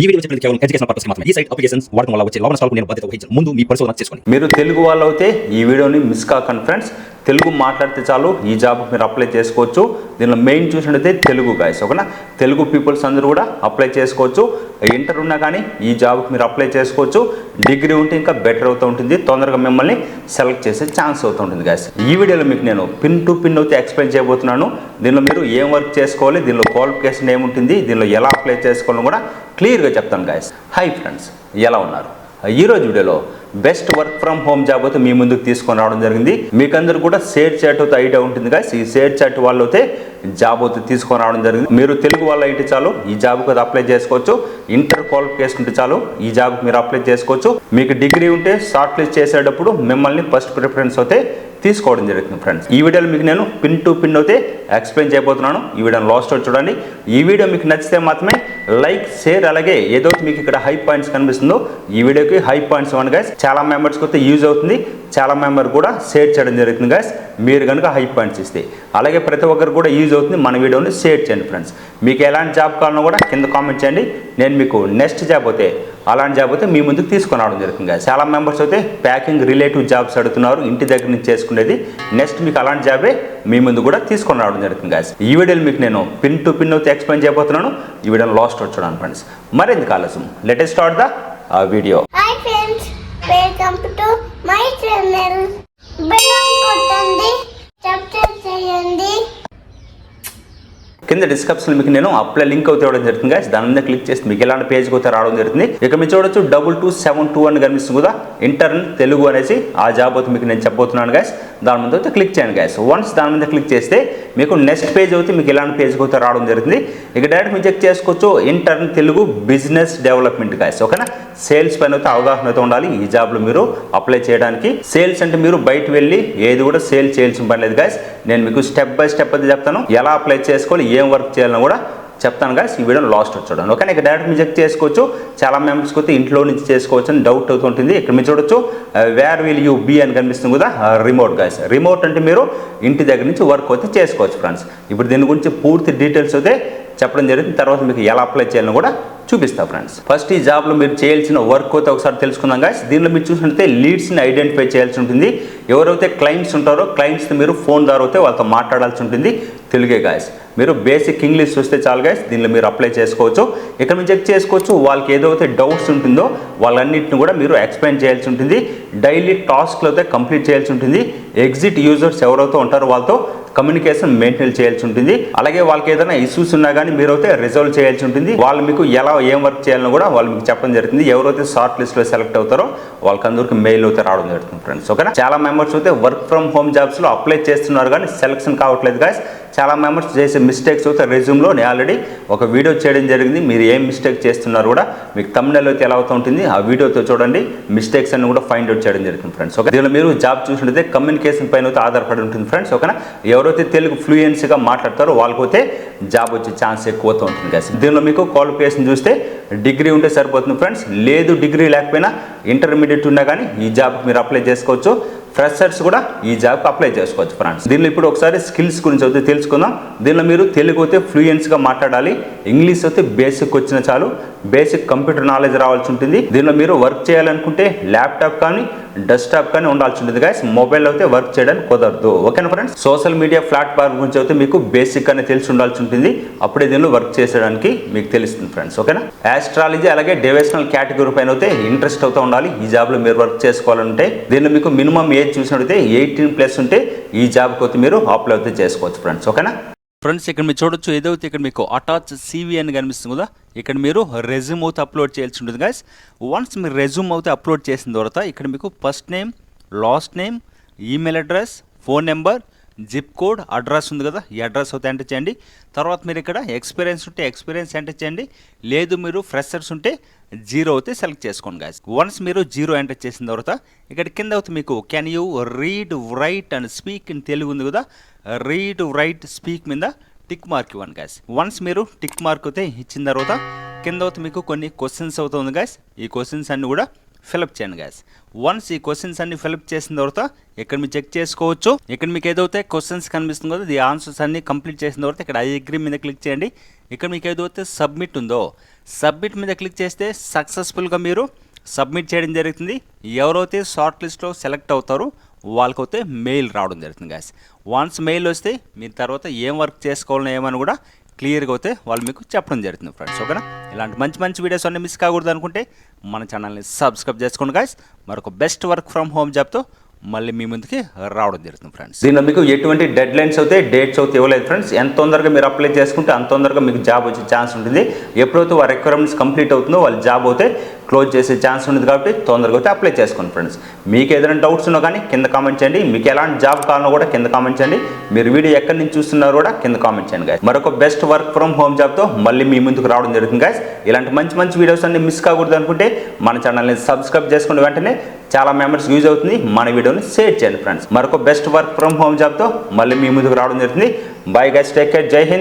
ఈ వీడియో చెప్పినది కేవలం ఎడ్యుకేషన్ పర్పస్ మాత్రమే. ఈ సైట్ అప్లికేషన్స్ వాడటం వల్ల వచ్చే లాభ నష్టాలకు నేను బాధ్యత వహించను. ముందు మీ పరిశోధన చేసుకోండి. మీరు తెలుగు వాళ్ళు అయితే ఈ వీడియోని మిస్ కాకండి ఫ్రెండ్స్. తెలుగు మాట్లాడితే చాలు ఈ జాబ్ మీరు అప్లై చేసుకోవచ్చు. దీనిలో మెయిన్ చూసినట్టయితే తెలుగు గాయస్, ఓకేనా. తెలుగు పీపుల్స్ అందరూ కూడా అప్లై చేసుకోవచ్చు. ఇంటర్ ఉన్నా కానీ ఈ జాబ్కి మీరు అప్లై చేసుకోవచ్చు. డిగ్రీ ఉంటే ఇంకా బెటర్ అవుతూ ఉంటుంది, తొందరగా మిమ్మల్ని సెలెక్ట్ చేసే ఛాన్స్ అవుతూ ఉంటుంది గాయస్. ఈ వీడియోలో మీకు నేను పిన్ టు పిన్ అయితే ఎక్స్ప్లెయిన్ చేయబోతున్నాను. దీనిలో మీరు ఏం వర్క్ చేసుకోవాలి, దీనిలో క్వాలిఫికేషన్ ఏముంటుంది, దీనిలో ఎలా అప్లై చేసుకోవాలని కూడా క్లియర్గా చెప్తాను గాయస్. హై ఫ్రెండ్స్, ఎలా ఉన్నారు? ఈరోజు వీడియోలో best work from home job అయితే మీ ముందుకు తీసుకొని రావడం జరిగింది. మీకందరూ కూడా షేర్ చాట్ అయితే ఐడియా ఉంటుంది గాయస్. ఈ షేర్ చాట్ వాళ్ళు అయితే జాబ్ అయితే తీసుకొని రావడం జరిగింది. మీరు తెలుగు వాళ్ళు అయితే చాలు ఈ జాబ్కి అయితే అప్లై చేసుకోవచ్చు. ఇంటర్ క్వాలిఫికేషన్ ఉంటే చాలు ఈ జాబ్కి మీరు అప్లై చేసుకోవచ్చు. మీకు డిగ్రీ ఉంటే షార్ట్ లిస్ట్ చేసేటప్పుడు మిమ్మల్ని ఫస్ట్ ప్రిఫరెన్స్ అయితే తీసుకోవడం జరుగుతుంది ఫ్రెండ్స్. ఈ వీడియోలో మీకు నేను పిన్ టు పిన్ అయితే ఎక్స్ప్లెయిన్ చేయబోతున్నాను. ఈ వీడియోని లాస్ట్ చూడండి. ఈ వీడియో మీకు నచ్చితే మాత్రమే లైక్, షేర్, అలాగే ఏదైతే మీకు ఇక్కడ హై పాయింట్స్ కనిపిస్తుందో ఈ వీడియోకి హై పాయింట్స్ ఇవ్వండి గైస్. చాలా మెంబర్స్కి అయితే యూజ్ అవుతుంది, చాలా మెంబర్ కూడా షేర్ చేయడం జరుగుతుంది గైస్. మీరు కనుక హై పాయింట్స్ ఇస్తే అలాగే ప్రతి ఒక్కరు కూడా యూజ్ అవుతుంది. మన వీడియోని షేర్ చేయండి ఫ్రెండ్స్. మీకు ఎలాంటి జాబ్ కావాలన్నా కూడా కింద కామెంట్ చేయండి. నేను మీకు నెక్స్ట్ జాబ్ అయితే అలాంటి జాబ్ అయితే మీ ముందుకు తీసుకొని రావడం జరుగుతుంది గైస్. చాలా మెంబర్స్ అయితే ప్యాకింగ్ రిలేటివ్ జాబ్స్ అడుగుతున్నారు, ఇంటి దగ్గర నుంచి చేసుకునేది. నెక్స్ట్ మీకు అలాంటి జాబే మీ ముందు కూడా తీసుకొని రావడం జరుగుతుంది గైస్. ఈ వీడియోలో మీకు నేను పిన్ టు పిన్ అయితే ఎక్స్ప్లెయిన్ చేయబోతున్నాను. ఈ వీడియోని లాస్ట్ చూడండి ఫ్రెండ్స్. మరెందుకు ఆలస్యం, let us start the video. Hi friends, welcome to my channel. Bell కొట్టండి, సబ్స్క్రైబ్ చేయండి. కింద డిస్క్రిప్షన్ మీకు నేను అప్లై లింక్ అయితే ఇవ్వడం జరుగుతుంది గైస్. దాని మీద క్లిక్ చేసి మీకు ఎలాంటి పేజ్కి అయితే రావడం జరుగుతుంది. ఇక మీరు చూడొచ్చు 2272 అని కనిపిస్తుంది కదా, ఇంటర్న్ తెలుగు అనేసి ఆ జాబ్ అయితే మీకు నేను చెప్పబోతున్నాను గైస్. దాని మీద అయితే క్లిక్ చేయండి గైస్. వన్స్ దాని మీద క్లిక్ చేస్తే మీకు నెక్స్ట్ పేజ్ అయితే మీకు ఎలాంటి పేజ్కి అయితే రావడం జరుగుతుంది. ఇక డైరెక్ట్ మీరు చెక్ చేసుకోవచ్చు intern Telugu business development guys, ఓకేనా. సేల్స్ పైన అయితే అవగాహన అయితే ఉండాలి ఈ జాబ్లో మీరు అప్లై చేయడానికి. సేల్స్ అంటే మీరు బయట వెళ్ళి ఏది కూడా సేల్ చేయాల్సిన పని లేదు గైస్. నేను మీకు స్టెప్ బై స్టెప్ అయితే చెప్తాను. ఎలా అప్లై చేసుకోవాలి, ఏం వర్క్ చేయాలని కూడా చెప్తాను గాయస్. ఈ వీడియో లాస్ట్ చూడండి, ఓకే. ఇక డైరెక్ట్ మీరు చెక్ చేసుకోవచ్చు. చాలా మెంబర్స్కి అయితే ఇంట్లో నుంచి చేసుకోవచ్చు అని డౌట్ అవుతుంటుంది. ఇక్కడ మీరు చూడొచ్చు వేర్ విల్ యూ బీ అని కనిపిస్తుంది కదా, రిమోట్ గాయస్. రిమోట్ అంటే మీరు ఇంటి దగ్గర నుంచి వర్క్ అయితే చేసుకోవచ్చు ఫ్రెండ్స్. ఇప్పుడు దీని గురించి పూర్తి డీటెయిల్స్ అయితే చెప్పడం జరుగుతుంది. తర్వాత మీకు ఎలా అప్లై చేయాలని కూడా చూపిస్తా ఫ్రెండ్స్. ఫస్ట్ ఈ జాబ్లో మీరు చేయాల్సిన వర్క్ అయితే ఒకసారి తెలుసుకుందాం గాయస్. దీనిలో మీరు చూసినట్లయితే లీడ్స్ని ఐడెంటిఫై చేయాల్సి ఉంటుంది. ఎవరైతే క్లయింట్స్ ఉంటారో క్లయింట్స్ని మీరు ఫోన్ ద్వారా అయితే వాళ్ళతో మాట్లాడాల్సి ఉంటుంది. తెలుగే గాయస్. మీరు బేసిక్ ఇంగ్లీష్ చూస్తే చాలు గాయస్, దీనిలో మీరు అప్లై చేసుకోవచ్చు. ఇక్కడ మీరు చెక్ చేసుకోవచ్చు వాళ్ళకి ఏదైతే డౌట్స్ ఉంటుందో వాళ్ళన్నింటిని కూడా మీరు ఎక్స్ప్లెయిన్ చేయాల్సి ఉంటుంది. డైలీ టాస్క్లు అయితే కంప్లీట్ చేయాల్సి ఉంటుంది. ఎగ్జిట్ యూజర్స్ ఎవరైతే ఉంటారో వాళ్ళతో కమ్యూనికేషన్ మెయింటైన్ చేయాల్సి ఉంటుంది. అలాగే వాళ్ళకి ఏదైనా ఇష్యూస్ ఉన్నా కానీ మీరు అయితే రిజాల్వ్ చేయాల్సి ఉంటుంది. వాళ్ళు మీకు ఎలా ఏం వర్క్ చేయాలని కూడా వాళ్ళు మీకు చెప్పడం జరుగుతుంది. ఎవరైతే షార్ట్ లిస్ట్లో సెలెక్ట్ అవుతారో వాళ్ళకందరికి మెయిల్ అయితే రావడం జరుగుతుంది ఫ్రెండ్స్, ఓకేనా. చాలా మెంబర్స్ అయితే వర్క్ ఫ్రమ్ హోమ్ జాబ్స్లో అప్లై చేస్తున్నారు కానీ సెలెక్షన్ కావట్లేదు గాయస్. చాలా మెంబర్స్ చేసే మిస్టేక్స్ అయితే రెజ్యూమ్లో నేను ఆల్రెడీ ఒక వీడియో చేయడం జరిగింది. మీరు ఏం మిస్టేక్ చేస్తున్నారు కూడా మీకు thumbnail అయితే ఎలా అవుతూ ఉంటుంది ఆ వీడియోతో చూడండి. మిస్టేక్స్ అన్ని కూడా ఫైండ్ అవుట్ చేయడం జరుగుతుంది ఫ్రెండ్స్, ఓకే. దీనిలో మీరు జాబ్ చూసినట్లయితే కమ్యూనికేషన్ పైన అయితే ఆధారపడి ఉంటుంది ఫ్రెండ్స్, ఓకేనా. ఎవరైతే తెలుగు ఫ్లూయెన్సీగా మాట్లాడతారో వాళ్ళకైతే జాబ్ వచ్చే ఛాన్స్ ఎక్కువ అవుతూ ఉంటుంది గాయస్. దీనిలో మీకు క్వాలిఫికేషన్ చూస్తే డిగ్రీ ఉంటే సరిపోతుంది ఫ్రెండ్స్. లేదు డిగ్రీ లేకపోయినా ఇంటర్మీడియట్ ఉన్నా కానీ ఈ జాబ్కి మీరు అప్లై చేసుకోవచ్చు. ఫ్రెషర్స్ కూడా ఈ జాబ్కి అప్లై చేసుకోవచ్చు ఫ్రెండ్స్. దీనిలో ఇప్పుడు ఒకసారి స్కిల్స్ గురించి అయితే తెలుసుకుందాం. దీనిలో మీరు తెలుగు అయితే ఫ్లూయెన్స్గా మాట్లాడాలి. ఇంగ్లీష్ అయితే బేసిక్ వచ్చిన చాలు. బేసిక్ కంప్యూటర్ నాలెడ్జ్ రావాల్సి ఉంటుంది. దీనిలో మీరు వర్క్ చేయాలనుకుంటే ల్యాప్టాప్ కానీ డెస్క్టాప్ కానీ ఉండాల్సి ఉంటుంది గాయస్. మొబైల్ అయితే వర్క్ చేయడానికి కుదరదు, ఓకేనా ఫ్రెండ్స్. సోషల్ మీడియా ప్లాట్ఫామ్ గురించి అయితే మీకు బేసిక్ అని తెలిసి ఉండాల్సి ఉంటుంది. అప్పుడే దీనిలో వర్క్ చేసేయడానికి మీకు తెలుస్తుంది ఫ్రెండ్స్, ఓకేనా. ఆస్ట్రాలజీ అలాగే డివోషనల్ కేటగిరీ పైన అయితే ఇంట్రెస్ట్ అవుతూ ఉండాలి ఈ జాబ్లో మీరు వర్క్ చేసుకోవాలంటే. దీనిలో మీకు మినిమం ఏజ్ చూసినట్టయితే 18+ ఉంటే ఈ జాబ్కి అయితే మీరు అప్లై అయితే చేసుకోవచ్చు ఫ్రెండ్స్, ఓకేనా. ఫ్రెండ్స్ ఇక్కడ మీరు చూడొచ్చు ఏదైతే ఇక్కడ మీకు అటాచ్ CV అని కనిపిస్తుంది కదా, ఇక్కడ మీరు రెజ్యూమ్ అయితే అప్లోడ్ చేయాల్సి ఉంటుంది గాయస్. వన్స్ మీరు రెజ్యూమ్ అయితే అప్లోడ్ చేసిన తర్వాత ఇక్కడ మీకు first name, last name, email address, phone number, zip code, address ఉంది కదా, ఈ అడ్రస్ అయితే ఎంటర్ చేయండి. తర్వాత మీరు ఇక్కడ ఎక్స్పీరియన్స్ ఉంటే ఎక్స్పీరియన్స్ ఎంటర్ చేయండి. లేదు మీరు ఫ్రెషర్స్ ఉంటే 0 అయితే సెలెక్ట్ చేసుకోండి గాయస్. వన్స్ మీరు 0 ఎంటర్ చేసిన తర్వాత ఇక్కడ కింద అయితే మీకు can you read, right and speak in Telugu ఉంది కదా, రీడ్, రైట్, స్పీక్ మీద టిక్ మార్క్ ఇవ్వండి గాయస్. వన్స్ మీరు టిక్ మార్క్ అయితే ఇచ్చిన తర్వాత కింద అయితే మీకు కొన్ని క్వశ్చన్స్ అవుతుంది గాయస్. ఈ క్వశ్చన్స్ అన్ని కూడా ఫిలప్ చేయండి గైస్. వన్స్ ఈ క్వశ్చన్స్ అన్ని ఫిలప్ చేసిన తర్వాత ఇక్కడ మీరు చెక్ చేసుకోవచ్చు. ఇక్కడ మీకు ఏదైతే క్వశ్చన్స్ కనిపిస్తుందో కదా, ఈ ఆన్సర్స్ అన్ని కంప్లీట్ చేసిన తర్వాత ఇక్కడ ఐ అగ్రీ మీద క్లిక్ చేయండి. ఇక్కడ మీకు ఏదైతే సబ్మిట్ ఉందో సబ్మిట్ మీద క్లిక్ చేస్తే సక్సెస్ఫుల్గా మీరు సబ్మిట్ చేయడం జరుగుతుంది. ఎవరైతే షార్ట్ లిస్ట్లో సెలెక్ట్ అవుతారో వాళ్ళకైతే మెయిల్ రావడం జరుగుతుంది గైస్. వన్స్ మెయిల్ వస్తే మీరు తర్వాత ఏం వర్క్ చేసుకోవాలని ఏమని కూడా క్లియర్గా అయితే వాళ్ళు మీకు చెప్పడం జరుగుతుంది ఫ్రెండ్స్. ఓకేనా? ఇలాంటి మంచి మంచి వీడియోస్ అన్నీ మిస్ కాకూడదు అనుకుంటే మన ఛానల్ని సబ్స్క్రైబ్ చేసుకోండి గైస్. మరొక బెస్ట్ వర్క్ ఫ్రమ్ హోమ్ జాబ్తో మళ్ళీ మీ ముందుకి రావడం జరుగుతుంది ఫ్రెండ్స్. దీనిలో మీకు ఎటువంటి డెడ్ లైన్స్ అయితే డేట్స్ అయితే ఇవ్వలేదు ఫ్రెండ్స్. ఎంత తొందరగా మీరు అప్లై చేసుకుంటే అంత తొందరగా మీకు జాబ్ వచ్చే ఛాన్స్ ఉంటుంది. ఎప్పుడైతే వారి రిక్వైర్మెంట్స్ కంప్లీట్ అవుతుందో వాళ్ళ జాబ్ అయితే క్లోజ్ చేసే ఛాన్స్ ఉంటుంది. కాబట్టి తొందరగా అయితే అప్లై చేసుకోండి ఫ్రెండ్స్. మీకు ఏదైనా డౌట్స్ ఉన్నా కానీ కింద కామెంట్ చేయండి. మీకు ఎలాంటి జాబ్ కావాలన్నా కూడా కింద కామెంట్ చేయండి. మీరు వీడియో ఎక్కడి నుంచి చూస్తున్నారో కూడా కింద కామెంట్ చేయండి గైస్. మరొక బెస్ట్ వర్క్ ఫ్రమ్ హోమ్ జాబ్తో మళ్ళీ మీ ముందుకు రావడం జరుగుతుంది గైస్. ఇలాంటి మంచి మంచి వీడియోస్ అన్ని మిస్ కాకూడదు అనుకుంటే మన ఛానల్ని సబ్స్క్రైబ్ చేసుకుని వెంటనే చాలా మెంబర్స్ యూజ్ అవుతుంది. మన వీడియోని షేర్ చేయండి ఫ్రెండ్స్. మరొక బెస్ట్ వర్క్ ఫ్రమ్ హోమ్ జాబ్తో మళ్ళీ మీ ముందుకు రావడం జరుగుతుంది. బై గైస్, టేక్ కేర్, జై హింద్.